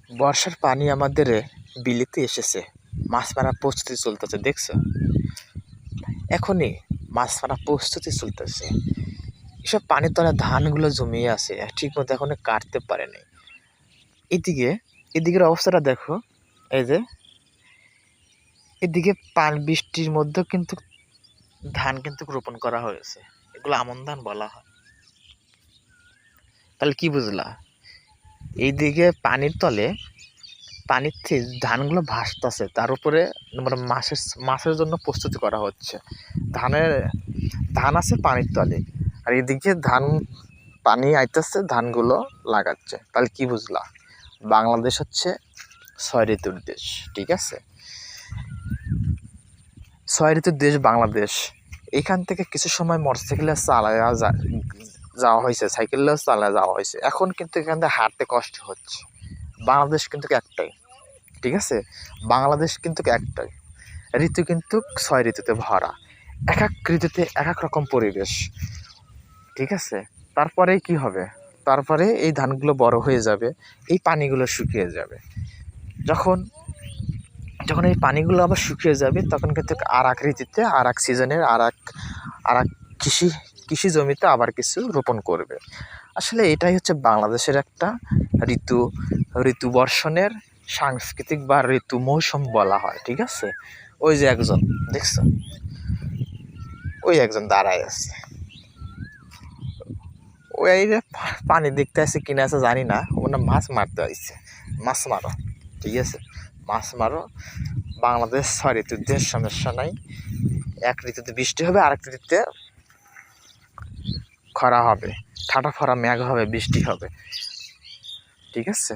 বর্ষার পানি আমাদের বিলেতে এসেছে, মাছ মারার প্রস্তুতি চলতেছে, দেখছো? এখনই মাছ মারার প্রস্তুতি চলতেছে। এসব পানির তলায় ধানগুলো জমিয়ে আছে, ঠিক মতো এখনো কাটতে পারেনি। এদিকে এদিকের অবস্থাটা দেখো, এই যে এদিকে পানি বৃষ্টির মধ্যেও কিন্তু ধান কিন্তু রোপণ করা হয়েছে, এগুলো আমন ধান বলা হয়। তাহলে কি বুঝলা? এইদিকে পানির তলে পানির থেকে ধানগুলো ভাসতেছে, তার উপরে মানে মাছের জন্য প্রস্তুতি করা হচ্ছে। ধান আছে পানির তলে, আর এদিকে পানি আইতেছে, ধানগুলো লাগাচ্ছে। তাহলে কি বুঝলা? বাংলাদেশ হচ্ছে 6 ঋতুর দেশ, ঠিক আছে? 6 ঋতুর দেশ বাংলাদেশ। এখান থেকে কিছু সময় মোটরসাইকেলে যাওয়া হয়েছে, সাইকেলেও চালায় যাওয়া হয়েছে। এখন কিন্তু এখান থেকে হাঁটতে কষ্ট হচ্ছে। বাংলাদেশ কিন্তু একটাই, ঠিক আছে? বাংলাদেশ কিন্তু একটাই, ঋতু কিন্তু 6 ঋতুতে ভরা। এক এক ঋতুতে এক এক রকম পরিবেশ, ঠিক আছে? তারপরে কি হবে? তারপরে এই ধানগুলো বড় হয়ে যাবে, এই পানিগুলো শুকিয়ে যাবে। যখন যখন এই পানিগুলো আবার শুকিয়ে যাবে, তখন কিন্তু আর এক ঋতুতে আর এক সিজনের আর এক কৃষি জমিতে আবার কিছু রোপণ করবে। আসলে এটাই হচ্ছে বাংলাদেশের একটা ঋতু বর্ষণের সাংস্কৃতিক বা ঋতু মৌসুম বলা হয়, ঠিক আছে? ওই যে একজন, দেখছো? ওই একজন দাঁড়ায় আছে, ওই যে পানি দেখতে আছে কিনা আছে জানি না, ওনার মাছ মারতে আসছে। মাছ মারো, ঠিক আছে? মাছ মারো। বাংলাদেশ 6 ঋতুর দেশ, সমস্যা নাই। এক ঋতুতে বৃষ্টি হবে, আরেক ঋতুতে খরা হবে, ঠাটা ফরা মেঘ হবে, বৃষ্টি হবে, ঠিক আছে?